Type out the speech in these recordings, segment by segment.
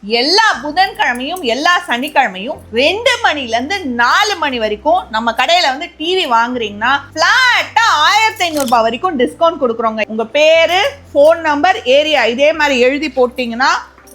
எல்லா புதன்கிழமையும் எல்லா சனிக்கிழமையும் 2 மணில இருந்து 4 மணி வரைக்கும் நம்ம கடையில வந்து டிவி வாங்குறீங்கன்னா பிளாட்டா 1500 ரூபாய் வரைக்கும் டிஸ்கவுண்ட் கொடுக்குறோங்க. உங்க பேரு, போன் நம்பர், ஏரியா இதே மாதிரி எழுதி போட்டீங்கன்னா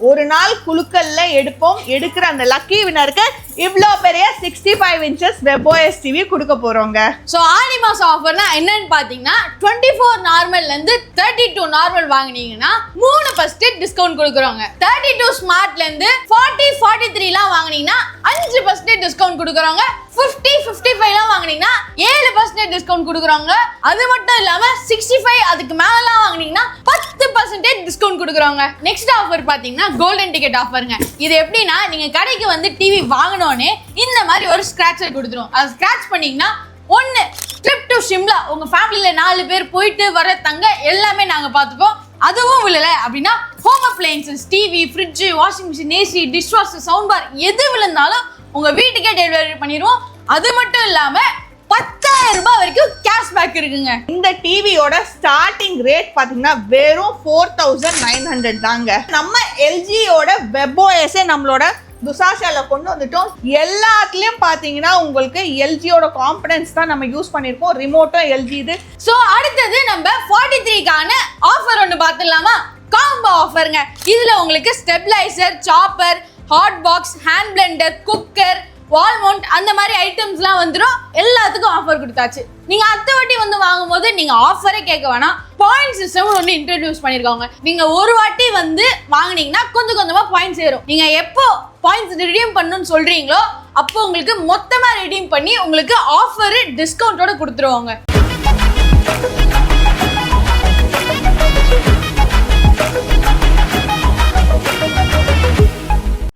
ஒரு நாள் குலுக்கல்ல எடுப்போம். எடுக்கிற அந்த லக்கி வினருக்கு இவ்ளோ பெரிய 65 inches WebOS டிவி கொடுக்க போறோங்க. சோ ஆடி மாசம் ஆஃபர்னா என்னன்னு பாத்தீங்கன்னா 24 நார்மல்ல இருந்து 32 நார்மல் வாங்குனீங்கன்னா 3% டிஸ்கவுண்ட் கொடுக்குறோங்க. 32 ஸ்மார்ட்ல இருந்து 40-43 லாம் வாங்குனீங்கன்னா 5% டிஸ்கவுண்ட் கொடுக்குறோங்க. 50-55 லாம் வாங்குனீங்கன்னா 7% டிஸ்கவுண்ட் கொடுக்குறோங்க. அது மட்டும் இல்லாம 65 அதுக்கு மேலலாம் வாங்குனீங்கன்னா 10% டிஸ்கவுண்ட் கொடுக்குறோங்க. நெக்ஸ்ட் ஆஃபர் பாத்தீங்கன்னா கோல்டன் டிக்கெட் ஆஃபருங்க. இது எப்படின்னா நீங்க கடைக்கு வந்து டிவி வாங்கணும்னே இந்த மாதிரி ஒரு ஸ்கிராட்சர் கொடுத்துரும். அது ஸ்கிராட்ச் பண்ணீங்கன்னா ஒன்னு ட்ரிப் டு ஷிம்லா உங்க ஃபேமிலில 4 பேர் போயிட்டு வர தங்க எல்லாமே நாங்க பாத்துப்போம். அதுவும் விழல அப்படின்னா home appliances, TV, fridge, washing machine, AC, dishwasher, sound bar எது விழுந்தாலும் உங்க வீட்டுக்கே டெலிவரி பண்ணிடுவோம். அது மட்டும் இல்லாம 10,000 ரூபாய் வரைக்கும் கேஷ்பேக் இருக்குங்க. இந்த டிவியோட ஸ்டார்டிங் ரேட் பாத்தீங்கன்னா வெறும் 4900 தாங்க. நம்ம எல்ஜியோட WebOS நம்மளோட துசாஷால கொண்டு வந்துட்டோம். எல்லாத்துலயும் பாத்தீங்கன்னா உங்களுக்கு எல்ஜியோட காம்பனன்ட்ஸ் தான் நம்ம யூஸ் பண்ணிருக்கோம். ரிமோட்டும் எல்ஜி இது. சோ அடுத்தது நம்ம 43க்கான ஆஃபர் ஒன்னு பார்த்துடலாமா? காம்போ ஆஃபருங்க. இதுல உங்களுக்கு stabiliser, chopper, hot box, hand Blender, cooker, வால் மவுண்ட் அந்த மாதிரி ஐட்டம்ஸ்லாம் வந்துடும். எல்லாத்துக்கும் ஆஃபர் கொடுத்தாச்சு. நீங்க அடுத்த வாட்டி வந்து வாங்கும்போது நீங்க ஆஃபரே கேட்க வேணாம். பாயிண்ட் சிஸ்டம் ஒன்று இன்ட்ரடியூஸ் பண்ணிருக்காங்க. நீங்க ஒரு வாட்டி வந்து வாங்குனீங்கன்னா கொஞ்சம் கொஞ்சமா பாயிண்ட்ஸ் ஏறும். நீங்க எப்போ பாயிண்ட்ஸ் ரிடீம் பண்ணணும்னு சொல்றீங்களோ அப்போ உங்களுக்கு மொத்தமா ரிடீம் பண்ணி உங்களுக்கு ஆஃபர் டிஸ்கவுண்டோட கொடுத்துருவாங்க.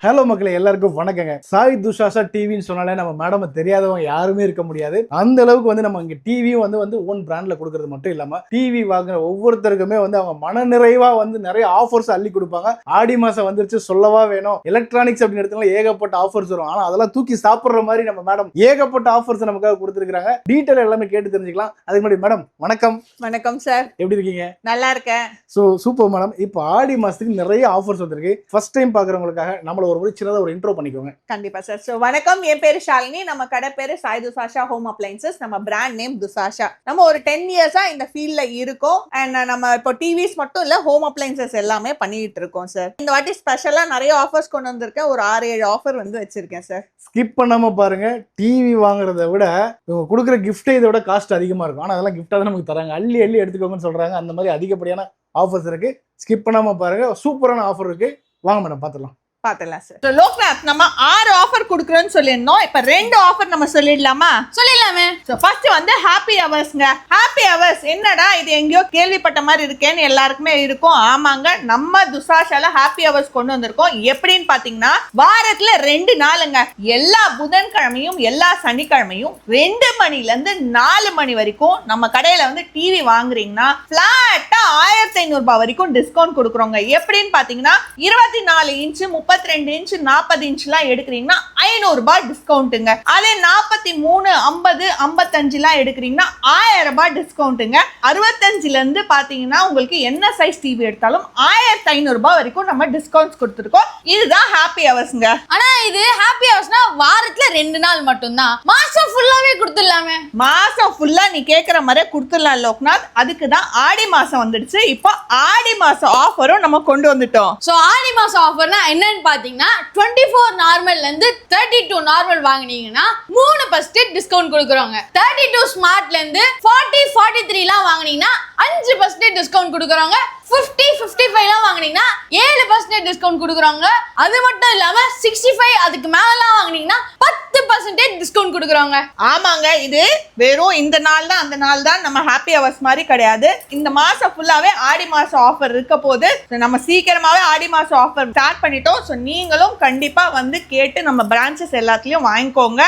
ஹலோ மக்களே, எல்லாருக்கும் வணக்கங்க. சாய் துஷாஷா டிவின்னு சொன்னாலே நம்ம மேடம் தெரியாதவங்க யாருமே இருக்க முடியாது. அந்த அளவுக்கு வந்து நம்ம இங்க டிவியும் வந்து ஓன் பிராண்ட்ல கொடுக்கறது மட்டும் இல்லாம டிவி வாங்குற ஒவ்வொருத்தருக்குமே வந்து அவங்க மன நிறைவா வந்து நிறைய ஆஃபர்ஸ் அள்ளி கொடுப்பாங்க. ஆடி மாசம் வந்துருச்சு, சொல்லவா வேணும். எலக்ட்ரானிக்ஸ் அப்படின்னு எடுத்தாலும் ஏகப்பட்ட ஆஃபர்ஸ் வரும். ஆனா அதெல்லாம் தூக்கி சாப்பிடுற மாதிரி நம்ம மேடம் ஏகப்பட்ட ஆஃபர்ஸ் நமக்காக கொடுத்துருக்காங்க. டீட்டெயில் எல்லாமே கேட்டு தெரிஞ்சுக்கலாம். அதுக்கு முன்னாடி மேடம் வணக்கம். வணக்கம் சார், எப்படி இருக்கீங்க? நல்லா இருக்கேன். So super madam. இப்போ ஆடி மாசத்துக்கு நிறைய ஆஃபர்ஸ் வந்திருக்கு. ஃபர்ஸ்ட் டைம் பாக்குறவங்களுக்காக நம்மள ஒரு சின்னதா ஒரு இன்ட்ரோ பண்ணிக்கோங்க. கண்டிப்பா சார். சோ வணக்கம், என் பேரு ஷாலினி. நம்ம கடை பேரு சாய் துசாஷா ஹோம் அப்ளையன்சஸ். நம்ம பிராண்ட் நேம் துசாஷா. நம்ம ஒரு 10 இயர்ஸா இந்த ஃபீல்ட்ல இருக்கோம். அண்ட் நம்ம இப்போ டிவிஸ் மட்டும் இல்ல, ஹோம் அப்ளையன்சஸ் எல்லாமே பண்ணிட்டு இருக்கோம் சார். இந்த வாட்டி ஸ்பெஷலா நிறைய ஆஃபர்ஸ் கொண்டு வந்திருக்கேன். ஒரு 6-7 ஆஃபர் வந்து வச்சிருக்கேன் சார். ஸ்கிப் பண்ணாம பாருங்க. டிவி வாங்குறத விட இவங்க கொடுக்குற கிஃப்ட் இதை விட காஸ்ட் அதிகமா இருக்கும். ஆனா அதெல்லாம் கிஃப்டா தான் நமக்கு தராங்க. அள்ளி அள்ளி எடுத்துக்கோங்கன்னு சொல்றாங்க. அந்த மாதிரி அதிகப்படியான ஆஃபர்ஸ் இருக்கு. ஸ்கிப் பண்ணாம பாருங்க. சூப்பரான ஆஃபர் இருக்கு. வாங்க மேடம் பாத்துலாம். பாத்தலாம் சார். சோ லோக்நாத், நம்ம 6 ஆஃபர் கொடுக்குறோம்னு சொல்லிருந்தோம். இப்ப 2 ஆஃபர் நம்ம சொல்லிடலாமா? சொல்லிடலாமே. சோ ஃபர்ஸ்ட் வந்து ஹாப்பி ஹவர்ஸ்ங்க. ஹாப்பி ஹவர்ஸ் என்னடா இது, எங்கேயோ கேள்விப்பட்ட மாதிரி இருக்கேன்னு எல்லாருக்குமே இருக்கும். ஆமாங்க, நம்ம துசாஷால ஹாப்பி ஹவர்ஸ் கொண்டு வந்திருக்கோம். எப்படின்னு பாத்தீங்கன்னா வாரத்துல 2 நாளுங்க. எல்லா புதன்கிழமையும் எல்லா சனிக்கிழமையும் 2 மணில இருந்து 4 மணி வரைக்கும் நம்ம கடையில வந்து டிவி வாங்குறீங்கன்னா பிளாட்டா 1500 ரூபாய் வரைக்கும் டிஸ்கவுண்ட் கொடுக்குறோங்க. எப்படின்னு பாத்தீங்கன்னா 24 இன்ச், 32 இன்ச், 40 இன்ச்லாம் எடுக்கிறீங்கன்னா 500 ரூபாய் டிஸ்கவுண்ட்டுங்க. அதே 43, 50, 55 லாம் எடுக்கிறீங்கன்னா 1000 ரூபாய் டிஸ்கவுண்ட்டுங்க. 65ல இருந்து பாத்தீங்கன்னா உங்களுக்கு என்ன சைஸ் டிவி எடுத்தாலும் 1500 ரூபாய் வரைக்கும் நம்ம டிஸ்கவுண்ட்ஸ் கொடுத்துருக்கோம். இதுதான் ஹாப்பி ஹவர்ஸ்ங்க. ஆனா இது ஹாப்பி ஹவர்ஸ்னா வாரத்துல 2 நாள் மட்டும்தான். மாசம் ஃபுல்லாவே கொடுத்துடலாமே. மாசம் ஃபுல்லா நீ கேக்குற மாதிரியே கொடுத்துடலாம் லோக்நாத். அதுக்கு தான் ஆடி மாசம் வந்துடுச்சு. இப்போ ஆடி மாசம் ஆஃபரும் நம்ம கொண்டு வந்துட்டோம். சோ ஆடி மாசம் ஆஃபர்னா என்னன்னு பாத்தீங்கன்னா 24 நார்மல்ல இருந்து 32 நார்மல் வாங்குனீங்கன்னா 3% டிஸ்கவுண்ட் கொடுக்குறோங்க. 32 ஸ்மார்ட்ல இருந்து 40-43 லாம் வாங்குனீங்கன்னா 5% டிஸ்கவுண்ட் கொடுக்குறோங்க. 50-55 லாம் வாங்குனீங்கன்னா 7% டிஸ்கவுண்ட் கொடுக்குறாங்க. அது மட்டும் இல்லாம 65 அதுக்கு மேலலாம் வாங்குனீங்கன்னா 10% டிஸ்கவுண்ட் கொடுக்குறாங்க. ஆமாங்க, இது வெறும் இந்த நாள் தான் அந்த நாள் தான். நம்ம ஹாப்பி ஹவர்ஸ் மாதிரி கிடையாது. இந்த மாசம் ஃபுல்லாவே ஆடி மாசம் ஆஃபர் இருக்க போது. நம்ம சீக்கிரமாவே ஆடி மாசம் ஆஃபர் ஸ்டார்ட் பண்ணிட்டோம். ஸோ நீங்களும் கண்டிப்பா வந்து கேட்டு நம்ம பிரான்ச்சஸ் எல்லாத்துலயும் வாங்கிக்கோங்க.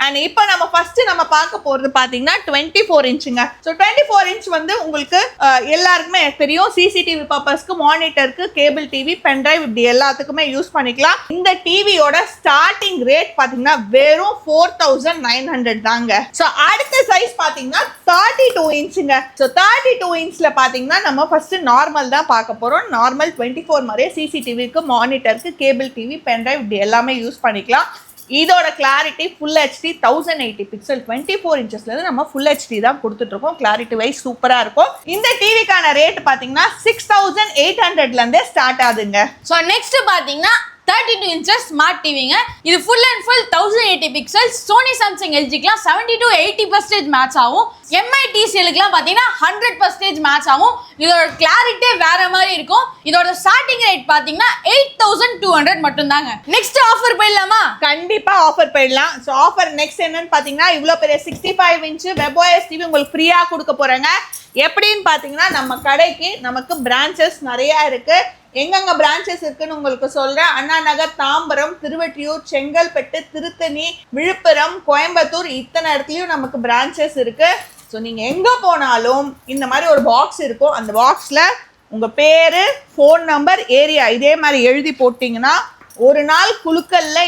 அண்ட் இப்போ நம்ம ஃபர்ஸ்ட் நம்ம பார்க்க போறது பாத்தீங்கன்னா 24 இன்ச்சுங்க. ஸோ 24 இன்ச் வந்து உங்களுக்கு எல்லாருக்குமே தெரியும், சிசிடிவி பர்பஸ்க்கு, மானிட்டருக்கு, கேபிள் டிவி, பென்ட்ரைவ் இப்படி எல்லாத்துக்குமே யூஸ் பண்ணிக்கலாம். இந்த டிவியோட ஸ்டார்டிங் ரேட் பாத்தீங்கன்னா வெறும் 4900 தாங்க. ஸோ அடுத்த சைஸ் பாத்தீங்கன்னா 32 இன்ச்சுங்க. ஸோ 32 இன்ச்ல பாத்தீங்கன்னா நம்ம ஃபர்ஸ்ட் நார்மல் தான் பார்க்க போறோம். நார்மல் 24 மாதிரியே சிசிடிவிக்கு, மானிட்டருக்கு, கேபிள் டிவி, பென்ட்ரைவ் இப்படி எல்லாமே யூஸ் பண்ணிக்கலாம். இதோட கிளாரிட்டி ஃபுல் ஹெச்டி 1080 பிக்சல் 24 இன்ச்சஸ்ல இருந்து நம்ம ஃபுல் ஹெச்டி தான் கொடுத்துட்டு இருக்கோம். கிளாரிட்டி வைஸ் சூப்பரா இருக்கும். இந்த டிவிக்கான ரேட் பாத்தீங்கன்னா 6800ல இருந்தே ஸ்டார்ட் ஆகுதுங்க. ஸோ நெக்ஸ்ட் பாத்தீங்கன்னா 32 inches ஸ்மார்ட் டிவிங்க. இது full and full 1080 pixels. Sony, Samsung, எல்ஜிக்குலாம் 70 to 80% மேட்ச் ஆகும். எம்ஐ டிசிஎலுக்குலாம் பார்த்தீங்கன்னா 100% மேட்ச் ஆகும். இதோட கிளாரிட்டி வேற மாதிரி இருக்கும். இதோட ஸ்டார்டிங் ரேட் பார்த்தீங்கன்னா 8200 மட்டும்தாங்க. நெக்ஸ்ட் ஆஃபர் போயிடலாமா? கண்டிப்பா ஆஃபர் போயிடலாம். ஸோ ஆஃபர் நெக்ஸ்ட் என்னன்னு பாத்தீங்கன்னா இவ்வளோ பெரிய 65 இன்ச் வெப்ஓஎஸ் டிவி உங்களுக்கு ஃப்ரீயா கொடுக்க போறாங்க. எப்படின்னு பாத்தீங்கன்னா நம்ம கடைக்கு நமக்கு பிரான்ச்சஸ் நிறைய இருக்கு. எங்கெங்க பிரான்ச்சஸ் இருக்குன்னு உங்களுக்கு சொல்றேன். அண்ணா நகர், தாம்பரம், திருவெற்றியூர், செங்கல்பட்டு, திருத்தணி, விழுப்புரம், கோயம்புத்தூர் இத்தனை இடத்துலயும் நமக்கு பிரான்ச்சஸ் இருக்கு. ஸோ நீங்க எங்க போனாலும் இந்த மாதிரி ஒரு பாக்ஸ் இருக்கும். அந்த பாக்ஸ்ல உங்க பேரு, ஃபோன் நம்பர், ஏரியா இதே மாதிரி எழுதி போட்டீங்கன்னா ஒரு நாள் குலுக்கல்ல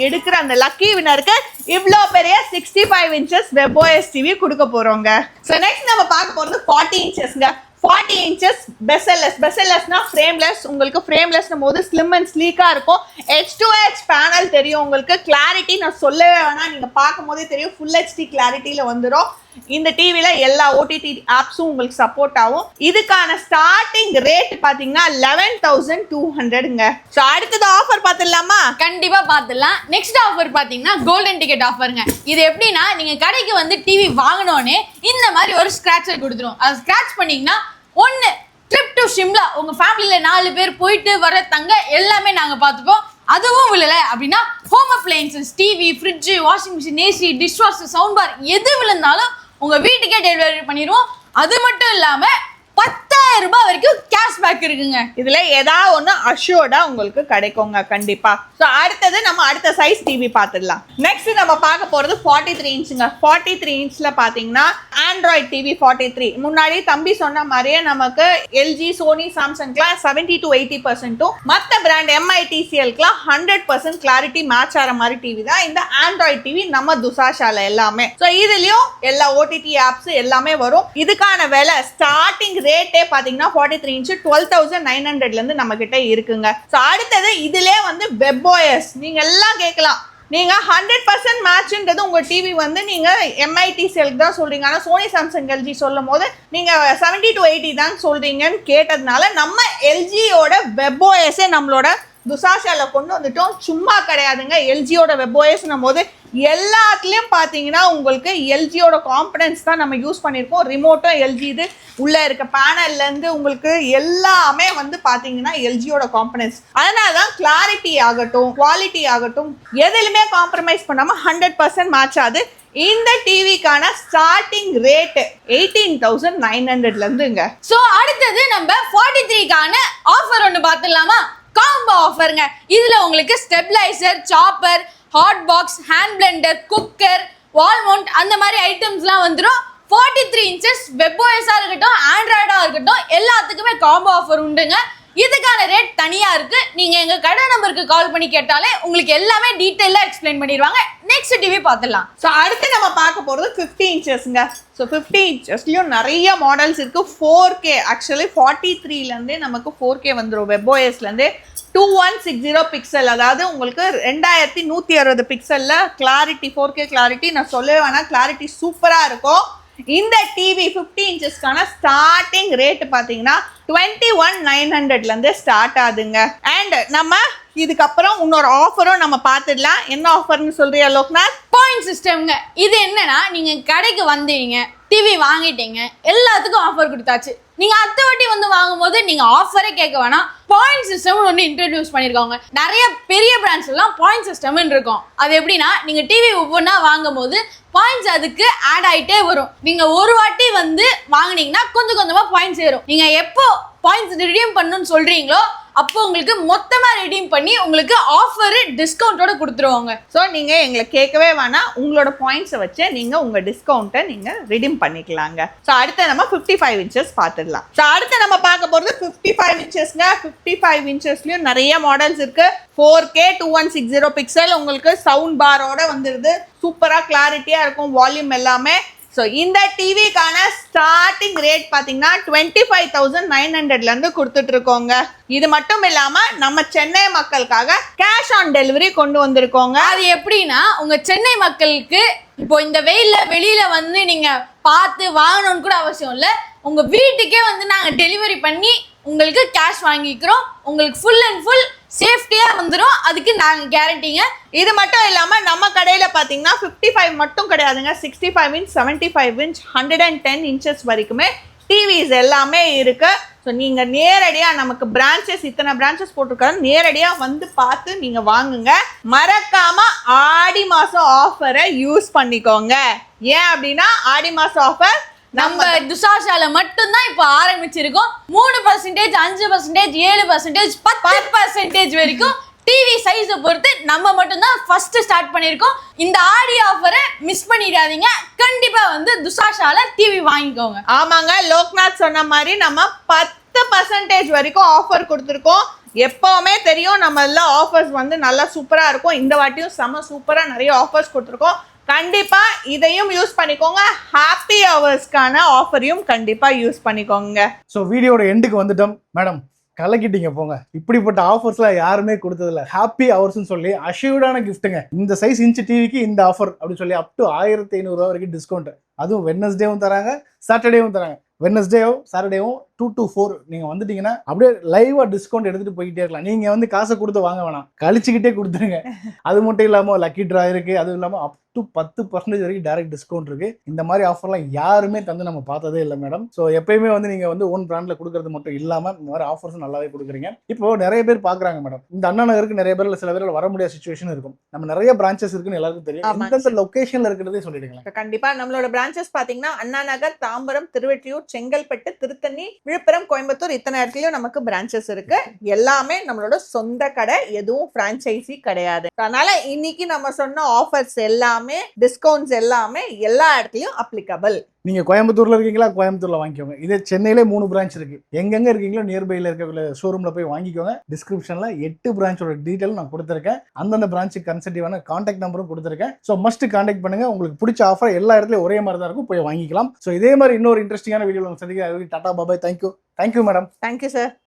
எடுக்கிற அந்த லக்கி வினருக்கு இவ்வளோ பெரிய 65 இன்ச்சஸ் வெப்ஓஎஸ் டிவி கொடுக்க போறோங்க. ஸோ நெக்ஸ்ட் நம்ம பார்க்க போறது 40 இன்ச்சஸ்ங்க. 40 இன்ச்சஸ் பெசல்லெஸ்னா ஃப்ரேம்லெஸ். உங்களுக்கு ஃப்ரேம்லெஸ்னும் போது ஸ்லிம் அண்ட் ஸ்லீக்காக இருக்கும். H2H பேனல் தெரியும் உங்களுக்கு. கிளாரிட்டி நான் சொல்லவே வேணாம், நீங்கள் பார்க்கும் போதே தெரியும் ஃபுல் ஹெச்டி கிளாரிட்டியில் வந்துடும். இந்த டிவியில் எல்லா ஓடிடி ஆப்ஸும் உங்களுக்கு சப்போர்ட் ஆகும். இதுக்கான ஸ்டார்டிங் ரேட் பார்த்தீங்கன்னா 11200ங்க. ஸோ அடுத்தது ஆஃபர் பார்த்துடலாமா? கண்டிப்பா பார்த்துடலாம். நெக்ஸ்ட் ஆஃபர் பார்த்தீங்கன்னா கோல்டன் டிக்கெட் ஆஃபருங்க. இது எப்படின்னா நீங்க கடைக்கு வந்து டிவி வாங்கினோடனே இந்த மாதிரி ஒரு ஸ்கிராட்சர் கொடுத்துரும். அதை ஸ்கிராட்ச் பண்ணீங்கன்னா ஒன்று ட்ரிப் டு ஷிம்லா, உங்க ஃபேமிலியில 4 பேர் போயிட்டு வர தங்க எல்லாமே நாங்க பார்த்துப்போம். அதுவும் விழல அப்படின்னா home appliances, TV, fridge, washing machine, AC, dishwasher, sound bar எது விழுந்தாலும் உங்க வீட்டுக்கே டெலிவரி பண்ணிடுவோம். அது மட்டும் இல்லாம 10,000 ரூபாய் வரைக்கும் கேஷ்பேக் இருக்குங்க. இதுல ஏதாவது ஒன்று அஷ்யூர்டா உங்களுக்கு கிடைக்குங்க கண்டிப்பா. ஸோ அடுத்தது நம்ம அடுத்த சைஸ் டிவி பார்த்துடலாம். நெக்ஸ்ட் நம்ம பார்க்க போறது 43 இன்ச்சுங்க. 43 இன்ச்ல பாத்தீங்கன்னா ஆண்ட்ராய்ட் டிவி 43. முன்னாடி தம்பி சொன்ன மாதிரியே நமக்கு எல்ஜி, சோனி, சாம்சங்லாம் 70 to 80%, மற்ற பிராண்ட் எம்ஐ டிசிஎல்க்குலாம் 100% கிளாரிட்டி மேட்ச் ஆகிற மாதிரி டிவி தான் இந்த ஆண்ட்ராய்ட் டிவி நம்ம துசாஷால எல்லாமே. ஸோ இதுலயும் எல்லா ஓடிடி ஆப்ஸ் எல்லாமே வரும். இதுக்கான விலை ஸ்டார்டிங் ரேட்டே பாத்தீங்கன்னா 43 இன்ச் 12900ல இருந்து நம்ம கிட்ட இருக்குங்க. ஸோ அடுத்தது இதுல வந்து வெப்ஓஎஸ். நீங்க எல்லாம் கேட்கலாம், நீங்க 100% மேட்ச்ன்றது உங்க டிவி வந்து நீங்க எம்ஐடிசிஎலுக்கு தான் சொல்றீங்க, ஆனா சோனி, சாம்சங், எல்ஜி சொல்லும் போது நீங்க 70 to 80 தான் சொல்றீங்கன்னு கேட்டதுனால நம்ம எல்ஜியோட வெப்ஓஎஸே நம்மளோட துசாஷால கொண்டு வந்துட்டோம். சும்மா கிடையாதுங்க. எல்ஜியோட வெப்ஓஎஸ் போது எல்லாத்துலயும் பாத்தீங்கன்னா உங்களுக்கு எல்ஜியோட காம்பனன்ட்ஸ் தான் நம்ம யூஸ் பண்ணிருக்கோம். ரிமோட்டும் எல்ஜி, இது உள்ள இருக்க பேனல்ல இருந்து உங்களுக்கு எல்லாமே வந்து பாத்தீங்கன்னா எல்ஜியோட காம்பனன்ட்ஸ். அதனாலதான் கிளாரிட்டி ஆகட்டும், குவாலிட்டி ஆகட்டும் எதுலுமே காம்ப்ரமைஸ் பண்ணாம 100% மேட்ச் ஆகுது. இந்த டிவிக்கான ஸ்டார்டிங் ரேட் 18900ல இருந்துங்க. சோ அடுத்தது நம்ம 43க்கான ஆஃபர் ஒன்று பார்த்துடலாமா? காம்போ ஆஃபருங்க. இதுல உங்களுக்கு stabiliser, chopper, hot box, hand Blender, cooker, வால் மவுண்ட் அந்த மாதிரி ஐட்டம்ஸ்லாம் வந்துடும். 43 இன்ச்சஸ் வெப்ஓஎஸ்ஸா இருக்கட்டும், ஆண்ட்ராய்டா இருக்கட்டும் எல்லாத்துக்குமே காம்போ ஆஃபர் உண்டுங்க. இதுக்கான ரேட் தனியா இருக்கு. நீங்க எங்க கடை நம்பருக்கு கால் பண்ணி கேட்டாலே உங்களுக்கு எல்லாமே டீடைலா எக்ஸ்பிளைன் பண்ணிடுவாங்க. நெக்ஸ்ட் டிவி பார்த்துடலாம். ஸோ அடுத்து நம்ம பார்க்க போறது 50 இன்ச்சஸ்ங்க. ஸோ 50 இன்ச்சஸ்லயும் நிறைய மாடல்ஸ் இருக்கு. 4K ஆக்சுவலி 43ல இருந்தே நமக்கு 4K வந்துடும். வெப்ஓஎஸ்ல இருந்தே 2160 பிக்சல், அதாவது உங்களுக்கு 2160 பிக்சல்ல கிளாரிட்டி, 4K கிளாரிட்டி நான் சொல்லவே வேணாம், கிளாரிட்டி சூப்பரா இருக்கும். இந்த டிவி 50 இன்ச்சஸ்க்கான ஸ்டார்டிங் ரேட் பாத்தீங்கன்னா 21900ல இருந்து ஸ்டார்ட் ஆகுதுங்க. அண்ட் நம்ம இதுக்கப்புறம் இன்னொரு ஆஃபரும் நம்ம பார்த்துடலாம். என்ன ஆஃபர்னு சொல்றியா லோக்நாத்? பாயிண்ட் சிஸ்டம்ங்க. இது என்னன்னா நீங்க கடைக்கு வந்தீங்க, டிவி வாங்கிட்டீங்க, எல்லாத்துக்கும் ஆஃபர் கொடுத்தாச்சு. நீங்க அடுத்த வாட்டி வந்து வாங்கும்போது நீங்க ஆஃபரே கேட்க வேணாம், பாயிண்ட் சிஸ்டம் ஒன்று இன்ட்ரடியூஸ் பண்ணிருக்காங்க. நிறைய பெரிய பிராண்ட்ஸ் எல்லாம் பாயிண்ட் சிஸ்டம் இருக்கும். அது எப்படின்னா நீங்க டிவி ஒவ்வொன்றா வாங்கும் போது பாயிண்ட்ஸ் அதுக்கு ஆட் ஆயிட்டே வரும். நீங்க ஒரு வாட்டி வந்து வாங்கினீங்கன்னா கொஞ்சம் கொஞ்சமா பாயிண்ட்ஸ் ஏறும். நீங்க எப்போ பாயிண்ட்ஸ் ரிடீம் பண்ணணும்னு சொல்றீங்களோ அப்போ உங்களுக்கு மொத்தமா ரிடீம் பண்ணி உங்களுக்கு ஆஃபர் டிஸ்கவுண்டோட கொடுத்துருவாங்க. ஸோ நீங்க எங்களை கேட்கவே வேணாம், உங்களோட பாயிண்ட்ஸை வச்சு நீங்க உங்க டிஸ்கவுண்ட்டை நீங்க ரிடீம் பண்ணிக்கலாங்க. ஸோ அடுத்து நம்ம 55 இன்ச்சஸ் பார்த்துடலாம். ஸோ அடுத்து நம்ம பார்க்க போறது 55 இன்ச்சஸ்ங்க. 55 இன்ச்சஸ்லயும் நிறைய மாடல்ஸ் இருக்கு. 4K 2160 பிக்சல் உங்களுக்கு சவுண்ட் பாரோட வந்துருது. சூப்பரா கிளாரிட்டியா இருக்கும் வால்யூம் எல்லாமே. ஸோ இந்த டிவிக்கான ஸ்டார்டிங் ரேட் பார்த்தீங்கன்னா 25,900ல இருந்து கொடுத்துட்டு இருக்கோங்க. இது மட்டும் இல்லாம நம்ம சென்னை மக்களுக்காக கேஷ் ஆன் டெலிவரி கொண்டு வந்திருக்கோங்க. அது எப்படின்னா உங்க சென்னை மக்களுக்கு இப்போ இந்த வெயில்ல வெளியில வந்து நீங்க பார்த்து வாங்கணும்னு கூட அவசியம் இல்லை. உங்க வீட்டுக்கே வந்து நாங்க டெலிவரி பண்ணி உங்களுக்கு கேஷ் வாங்கிக்கிறோம். உங்களுக்கு ஃபுல் அண்ட் ஃபுல் சேஃப்டியா வந்துடும். அதுக்கு நாங்க கேரண்டிங்க. இது மட்டும் இல்லாம நம்ம கடையில பாத்தீங்கன்னா 55 மட்டும் கிடையாதுங்க. 65 இன்ச், 75 இன்ச், 110 இன்ச்சஸ் வரைக்குமே டிவிஸ் எல்லாமே இருக்கு. ஸோ நீங்க நேரடியா நமக்கு பிரான்ச்சஸ் இத்தனை பிரான்ச்சஸ் போட்டிருக்காங்க, நேரடியா வந்து பார்த்து நீங்க வாங்குங்க. மறக்காம ஆடி மாசம் ஆஃபரை யூஸ் பண்ணிக்கோங்க. ஏன் அப்படின்னா ஆடி மாசம் ஆஃபர் நம்ம துசாஷால மட்டும்தான் இப்போ ஆரம்பிச்சிருக்கோம். 3%, 5%, 7%, 10% வரைக்கும் டிவி சைஸை பொறுத்து நம்ம மட்டும்தான் ஃபர்ஸ்ட் ஸ்டார்ட் பண்ணியிருக்கோம். இந்த ஆடி ஆஃபரை மிஸ் பண்ணிடாதீங்க. கண்டிப்பா வந்து துசாஷால டிவி வாங்கிக்கோங்க. ஆமாங்க, லோக்நாத் சொன்ன மாதிரி நம்ம 10% வரைக்கும் ஆஃபர் கொடுத்துருக்கோம். எப்பவுமே தெரியும் நம்ம எல்லாம் ஆஃபர்ஸ் வந்து நல்லா சூப்பரா இருக்கும். இந்த வாட்டியும் செம சூப்பரா நிறைய ஆஃபர்ஸ் கொடுத்துருக்கோம். கண்டிப்பா இதையும் யூஸ் பண்ணிக்கோங்க. ஹாப்பி ஹவர்ஸ்க்கான ஆஃபரையும் கண்டிப்பா யூஸ் பண்ணிக்கோங்க. ஸோ வீடியோட எண்டுக்கு வந்துட்டோம். மேடம் கலக்கிட்டீங்க போங்க. இப்படிப்பட்ட ஆஃபர்ஸ்லாம் யாருமே கொடுத்ததில்ல. ஹாப்பி ஹவர்ஸ்னு சொல்லி அஷ்யூர்டான கிஃப்ட்டுங்க. இந்த சைஸ் இன்ச் டிவிக்கு இந்த ஆஃபர் அப்படின்னு சொல்லி அப் டு 1500 வரைக்கும் டிஸ்கவுண்ட். அதுவும் வெட்னஸ்டேவும் தராங்க, சாட்டர்டேவும் தராங்க. வெட்னஸ்டேவும் சாட்டர்டேவும் 2 to 4 நீங்க வந்துட்டீங்கன்னா அப்படியே லைவா டிஸ்கவுண்ட் எடுத்துட்டு போயிட்டே இருக்கலாம். நீங்க வந்து காசை கொடுத்து வாங்க வேணாம், கழிச்சுக்கிட்டே கொடுத்துருங்க. அது மட்டும் இல்லாம லக்கி ட்ரா இருக்கு. அதுவும் இல்லாம அப் டு 10% வரைக்கும் டைரக்ட் டிஸ்கவுண்ட் இருக்கு. இந்த மாதிரி ஆஃபர்லாம் யாருமே தந்து நம்ம பார்த்ததே இல்லை மேடம். ஸோ எப்பயுமே வந்து நீங்க வந்து ஓன் பிராண்ட்ல கொடுக்கறது மட்டும் இல்லாம இந்த மாதிரி ஆஃபர்ஸ் நல்லாவே கொடுக்குறீங்க. இப்போ நிறைய பேர் பாக்குறாங்க மேடம், இந்த அண்ணா நகருக்கு நிறைய பேர் சில பேர் வர முடியாத சுச்சுவேஷன் இருக்கும். நம்ம நிறைய பிரான்ச்சஸ் இருக்குன்னு எல்லாருக்கும் தெரியும். எந்தெந்த லொகேஷன்ல இருக்கிறதே சொல்லிடுங்களேன். கண்டிப்பா நம்மளோட பிரான்ச்சஸ் பாத்தீங்கன்னா அண்ணா நகர், தாம்பரம், திருவெற்றியூர், செங்கல்பட்டு, திருத்தணி, விழுப்புரம், கோயம்புத்தூர் இத்தனை இடத்துலயும் நமக்கு பிரான்ச்சஸ் இருக்கு. எல்லாமே நம்மளோட சொந்த கடை, எதுவும் பிரான்ச்சைசி கிடையாது. அதனால இன்னைக்கு நம்ம சொன்ன ஆஃபர்ஸ் எல்லாமே, டிஸ்கவுண்ட்ஸ் எல்லாமே எல்லா இடத்துலயும் அப்ளிகபிள். நீங்க கோயம்புத்தூர்ல இருக்கீங்களா, கோயம்புத்தூர்ல வாங்கிக்கோங்க. இது சென்னையிலே 3 பிரான்ச் இருக்கு. எங்கெங்க இருக்கீங்களோ நியர்பைல இருக்க ஷோரூம்ல போய் வாங்கிக்கோங்க. டிஸ்கிரிப்ஷன்ல 8 பிரான்ச்சோட டீடைல் நான் கொடுத்துருக்கேன். அந்தந்த பிரான்ச்சுக்கு கன்சல்டிவான கான்டாக்ட் நம்பரும் கொடுத்துருக்கேன். ஸோ மஸ்ட் கான்டாக்ட் பண்ணுங்க. உங்களுக்கு பிடிச்ச ஆஃபர் எல்லா இடத்துலயும் ஒரே மாதிரி தான் இருக்கும், போய் வாங்கிக்கலாம். ஸோ இதே மாதிரி இன்னொரு இன்ட்ரெஸ்டிங்கான வீடியோ சந்திக்கிறேன். டாடா bye bye. Thank you madam. Thank you sir.